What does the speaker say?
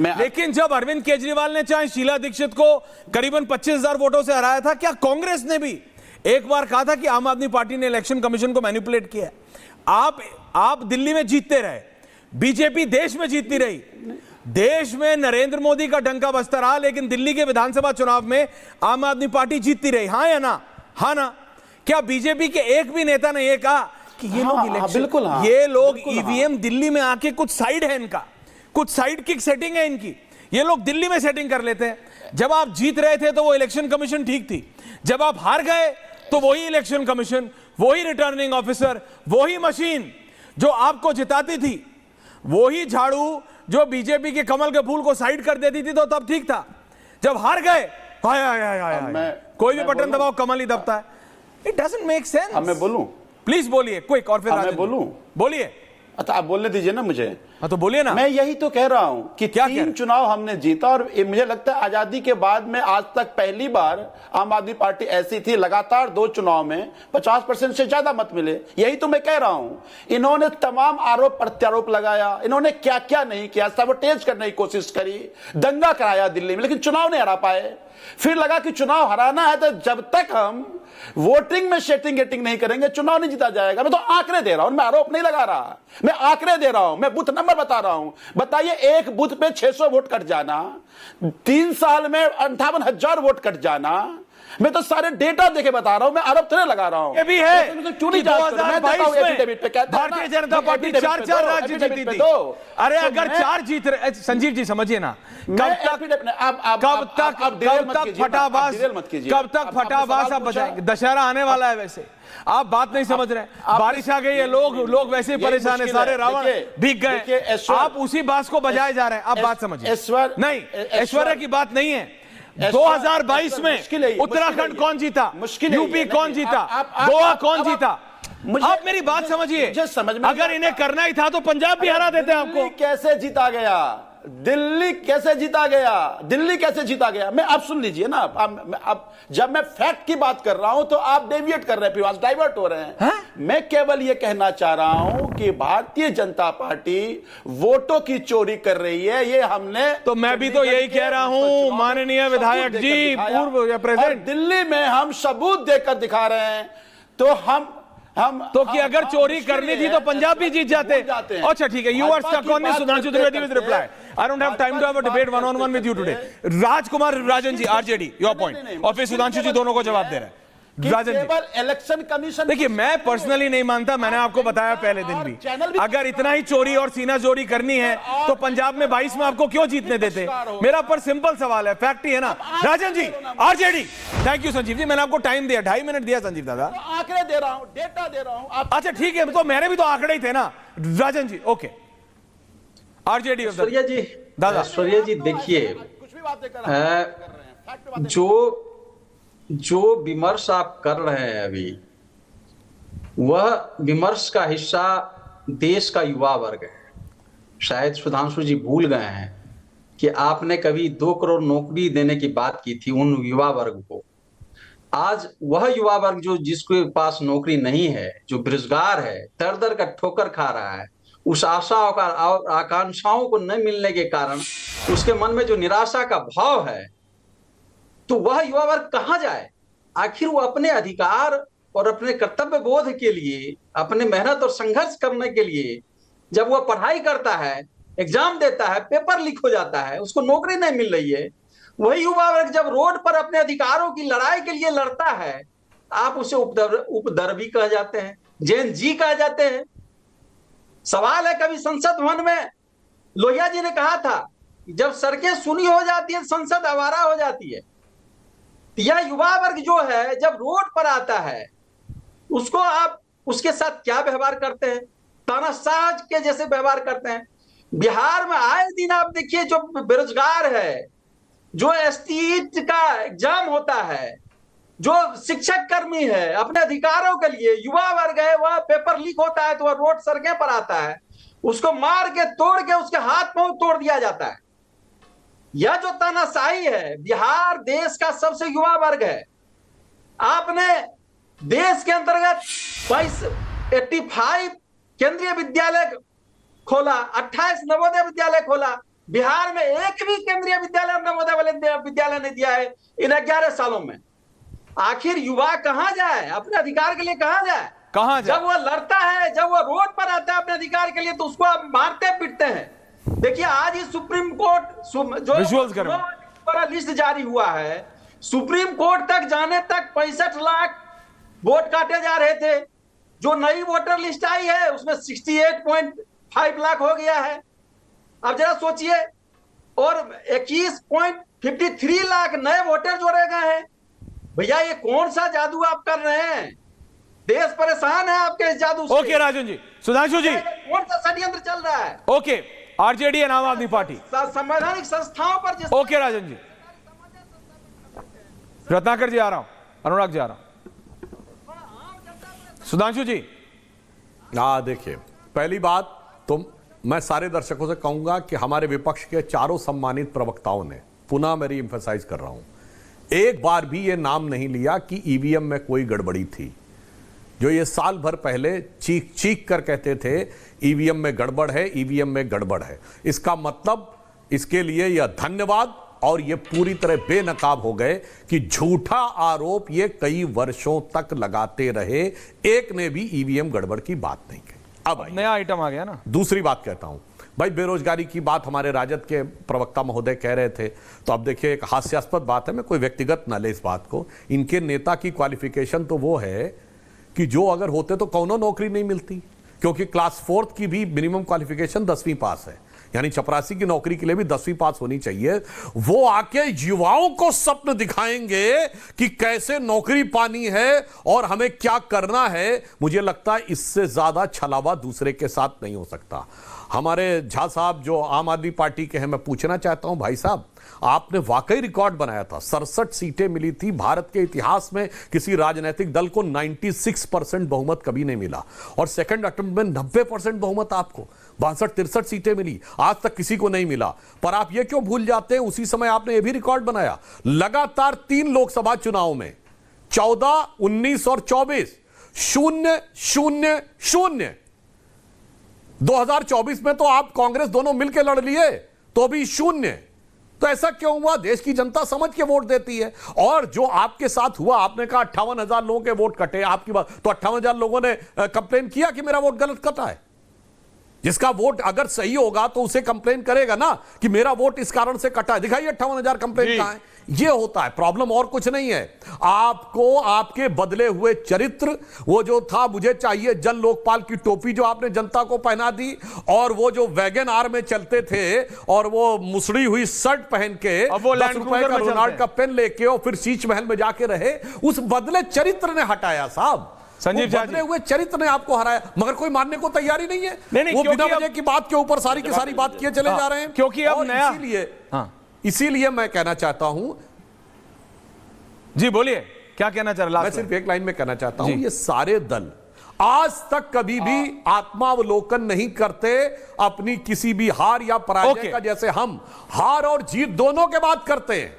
लेकिन जब अरविंद केजरीवाल ने चाहे शीला दीक्षित को करीबन 25,000 वोटों से हराया था, क्या कांग्रेस ने भी एक बार कहा था कि आम आदमी पार्टी ने इलेक्शन कमीशन को मैनिपुलेट किया है? आप दिल्ली में जीतते रहे, बीजेपी देश में जीतती रही, देश में नरेंद्र मोदी का डंका बजता रहा, लेकिन दिल्ली के विधानसभा चुनाव में आम आदमी पार्टी जीतती रही। हाँ या ना? हाँ ना? क्या बीजेपी के एक भी नेता ने यह कहा कि ये लोग इलेक्शन, बिल्कुल ये लोग ईवीएम दिल्ली में आके कुछ साइड है इनका, कुछ साइड किक सेटिंग है इनकी, ये लोग दिल्ली में सेटिंग कर लेते हैं। जब आप जीत रहे थे तो वो इलेक्शन कमीशन ठीक थी, जब आप हार गए तो वही इलेक्शन कमीशन, वही रिटर्निंग ऑफिसर, वही मशीन जो आपको जिताती थी, वही झाड़ू जो बीजेपी के कमल के फूल को साइड कर देती थी, तो तब ठीक था। जब हार गए, कोई भी बटन दबाओ कमल ही दबता है। It doesn't make sense. अब मैं बोलूं? प्लीज बोलिए, क्विक। और फिर मैं बोलूं? बोलिए। अच्छा, आप बोलने दीजिए ना मुझे। हाँ तो बोलिए ना। मैं यही तो कह रहा हूं कि क्या 3 चुनाव हमने जीता, और मुझे लगता है आजादी के बाद में आज तक पहली बार आम आदमी पार्टी ऐसी थी, लगातार 2 चुनाव में 50% से ज्यादा मत मिले। यही तो मैं कह रहा हूं। इन्होंने तमाम आरोप प्रत्यारोप लगाया, इन्होंने क्या क्या नहीं किया, सबोटेज करने की कोशिश करी, दंगा कराया दिल्ली में, लेकिन चुनाव नहीं हरा पाए। फिर लगा कि चुनाव हराना है तो जब तक हम वोटिंग में सेटिंग गेटिंग नहीं करेंगे चुनाव नहीं जीता जाएगा। मैं तो आंकड़े दे रहा हूं, मैं आरोप नहीं लगा रहा, मैं आंकड़े दे रहा हूं, मैं बूथ नंबर बता रहा हूं। बताइए, एक बूथ पे 600 वोट कट जाना, 3 साल में 58,000 वोट कट जाना, मैं तो सारे डेटा देके बता रहा हूं, मैं आरोप थोड़े लगा रहा हूं। ये भी है तो क्यों नहीं जांच करूं? मैं देता हूं एफिडेविट पे, भारतीय जनता पार्टी 4 राज्य जीती थी। अरे अगर 4 जीत रहे, संजीव जी समझिए ना, कब तक फटाबाज आप बजाएंगे? दशहरा आने वाला है, वैसे आप बात नहीं समझ रहे। बारिश आ गई है, लोग वैसे ही परेशान है, सारे रावण भीग गए, आप उसी बात को बजाए जा रहे हैं। आप बात समझिए। नहीं, ऐश्वर्या की बात नहीं है। 2022 में उत्तराखंड कौन जीता, यूपी कौन जीता, गोवा कौन जीता? आप मेरी बात समझिए। अगर इन्हें करना ही था तो पंजाब भी हरा देते आपको। कैसे जीता गया दिल्ली? कैसे जीता गया दिल्ली? कैसे जीता गया? मैं आप सुन लीजिए ना। अब जब मैं फैक्ट की बात कर रहा हूं तो आप डेविएट कर रहे हैं, फिर डाइवर्ट हो रहे हैं। मैं केवल यह कहना चाह रहा हूं कि भारतीय जनता पार्टी वोटों की चोरी कर रही है। ये हमने तो मैं भी तो यही कह रहा हूं माननीय विधायक जी, पूर्व या प्रेजेंट। दिल्ली में हम सबूत देकर दिखा रहे हैं। तो हम तो कि अगर चोरी करनी थी तो पंजाब भी जीत जाते। अच्छा ठीक है, you are stuck on this. Sudhanshu Trivedi will reply. I don't have time to have a debate one on one with you today. Rajkumar Rajan ji, RJD, your point, और फिर सुधांशु जी दोनों को जवाब दे रहे हैं। राजन जी, इलेक्शन कमीशन, देखिए मैं पर्सनली नहीं मानता, मैंने आपको बताया पहले दिन भी, अगर इतना ही चोरी और सीना चोरी करनी है तो पंजाब में 22 में आपको क्यों जीतने देते? मेरा पर सिंपल सवाल है, फैक्ट ही है ना। राजन ji, RJD. Thank you Sanjeev ji, मैंने आपको टाइम दिया, 2.5 मिनट दिया संजीव दादा। आंकड़े दे रहा हूं, डेटा दे रहा हूं। अच्छा ठीक है, तो मेरे भी तो आंकड़े ही थे ना। राजन जी, ओके। आरजेडी ऐश्वर्या जी, दादा। ऐश्वर्या जी देखिए, कुछ भी बातें कर रहे हैं, जो विमर्श आप कर रहे हैं अभी, वह विमर्श का हिस्सा देश का युवा वर्ग है। शायद सुधांशु जी भूल गए हैं कि आपने कभी 2 करोड़ नौकरी देने की बात की थी उन युवा वर्ग को। आज वह युवा वर्ग जो जिसके पास नौकरी नहीं है, जो बेरोजगार है, दर दर का ठोकर खा रहा है, उस आशाओं का और आकांक्षाओं को न मिलने के कारण उसके मन में जो निराशा का भाव है, तो वह युवा वर्ग कहां जाए? आखिर वो अपने अधिकार और अपने कर्तव्य बोध के लिए, अपने मेहनत और संघर्ष करने के लिए जब वह पढ़ाई करता है, एग्जाम देता है, पेपर लीक हो जाता है, उसको नौकरी नहीं मिल रही है, वही युवा वर्ग जब रोड पर अपने अधिकारों की लड़ाई के लिए लड़ता है, आप उसे उपद्रवी कह जाते हैं, जैन जी कह जाते हैं। सवाल है, कभी संसद भवन में लोहिया जी ने कहा था जब सड़कें सुनी हो जाती है संसद आवारा हो जाती है। यह युवा वर्ग जो है जब रोड पर आता है, उसको आप उसके साथ क्या व्यवहार करते हैं? तानाशाह के जैसे व्यवहार करते हैं। बिहार में आए दिन आप देखिए, जो बेरोजगार है, जो एसटीईटी का एग्जाम होता है, जो शिक्षक कर्मी है, अपने अधिकारों के लिए युवा वर्ग है, वह पेपर लीक होता है तो वह रोड सड़कें पर आता है, उसको मार के तोड़ के उसके हाथ पांव तोड़ दिया जाता है। यह जो तानाशाही है, बिहार देश का सबसे युवा वर्ग है। आपने देश के अंतर्गत 85 केंद्रीय विद्यालय खोला, 28 नवोदय विद्यालय खोला, बिहार में एक भी केंद्रीय विद्यालय और नवोदय वाले विद्यालय नहीं दिया है इन 11 सालों में। आखिर युवा कहां जाए, अपने अधिकार के लिए कहां जाए? कहां जाए? जब वो लड़ता है, जब वो रोड पर आता है अपने अधिकार के लिए, तो उसको आप मारते पीटते हैं। देखिए आज ही सुप्रीम कोर्ट जो विजुअल्स करो, लिस्ट जारी हुआ है, सुप्रीम कोर्ट तक जाने तक 65 लाख वोट काटे जा रहे थे। जो नई वोटर लिस्ट आई है उसमें 68.5 लाख हो गया है। अब जरा सोचिए, और 21.53 लाख नए वोटर जोड़े गए हैं। भैया ये कौन सा जादू आप कर रहे हैं? देश परेशान है आपके इस जादू से। ओके राजन जी, सुधांशु जी, कौन सा षड्यंत्र चल रहा है? ओके, आरजेडी एंड आम आदमी पार्टी, संवैधानिक संस्थाओं पर जिस ओके राजन जी, रत्नाकर जी आ रहा हूं, अनुराग जी आ रहा हूं, सुधांशु जी। देखिए, पहली बात तो मैं सारे दर्शकों से कहूंगा कि हमारे विपक्ष के चारों सम्मानित प्रवक्ताओं ने, पुनः मेरी एम्फेसाइज कर रहा हूं, एक बार भी ये नाम नहीं लिया कि ईवीएम में कोई गड़बड़ी थी। जो ये साल भर पहले चीख चीख कर कहते थे ईवीएम में गड़बड़ है, ईवीएम में गड़बड़ है, इसका मतलब इसके लिए यह धन्यवाद। और ये पूरी तरह बेनकाब हो गए कि झूठा आरोप ये कई वर्षों तक लगाते रहे, एक ने भी ईवीएम गड़बड़ की बात नहीं कही। अब नया आइटम आ गया ना। दूसरी बात कहता हूं भाई, बेरोजगारी की बात हमारे राजद के प्रवक्ता महोदय कह रहे थे, तो अब देखिए एक हास्यास्पद बात है, मैं कोई व्यक्तिगत ना ले इस बात को। इनके नेता की क्वालिफिकेशन तो वो है कि जो अगर होते तो कौनो नौकरी नहीं मिलती, क्योंकि क्लास 4 की भी मिनिमम क्वालिफिकेशन 10वीं पास है, यानी चपरासी की नौकरी के लिए भी 10वीं पास होनी चाहिए। वो आके युवाओं को स्वप्न दिखाएंगे कि कैसे नौकरी पानी है और हमें क्या करना है। मुझे लगता है इससे ज्यादा छलावा दूसरे के साथ नहीं हो सकता। हमारे झा साहब जो आम आदमी पार्टी के हैं, मैं पूछना चाहता हूं भाई साहब, आपने वाकई रिकॉर्ड बनाया था, 67 सीटें मिली थी। भारत के इतिहास में किसी राजनीतिक दल को 96% बहुमत कभी नहीं मिला, और सेकंड अटेम्प्ट में 90% बहुमत आपको, 62-63 सीटें मिली, आज तक किसी को नहीं मिला। पर आप ये क्यों भूल जाते हैं, उसी समय आपने ये भी रिकॉर्ड बनाया, लगातार 3 लोकसभा चुनाव में 14, 19 और 24 0 0 0। 2024 में तो आप कांग्रेस दोनों मिलकर लड़ लिए तो भी 0। तो ऐसा क्यों हुआ? देश की जनता समझ के वोट देती है। और जो आपके साथ हुआ, आपने कहा 58,000 लोगों के वोट कटे, आपकी बात तो 58,000 लोगों ने कंप्लेन किया कि मेरा वोट गलत कटा है। जिसका वोट अगर सही होगा तो उसे कंप्लेन करेगा ना कि मेरा वोट इस कारण से कटा है, दिखाइए 58,000 कंप्लेन कहां है। ये होता है प्रॉब्लम, और कुछ नहीं है। आपको आपके बदले हुए चरित्र, वो जो था मुझे चाहिए जन लोकपाल की टोपी जो आपने जनता को पहना दी, और वो जो वैगन आर में चलते थे और वो मुसड़ी हुई शर्ट पहन के, वो 10 रुपए का रोनाल्ड का पेन लेके और फिर शीश महल में जाके रहे, उस बदले चरित्र ने हटाया साहब। संजीव झा जी, बदले हुए चरित्र ने आपको हराया, मगर कोई मानने को तैयारी नहीं है। नहीं, वो बिना वजह की बात के ऊपर सारी की सारी बात किए चले जा रहे हैं, क्योंकि अब नया, इसीलिए मैं कहना चाहता हूं। जी बोलिए, क्या कहना चाह रहे हैं? मैं सिर्फ एक लाइन में कहना चाहता हूं, ये सारे दल आज तक कभी भी आत्मावलोकन नहीं करते अपनी किसी भी हार या पराजय का, जैसे हम हार और जीत दोनों के बात करते हैं।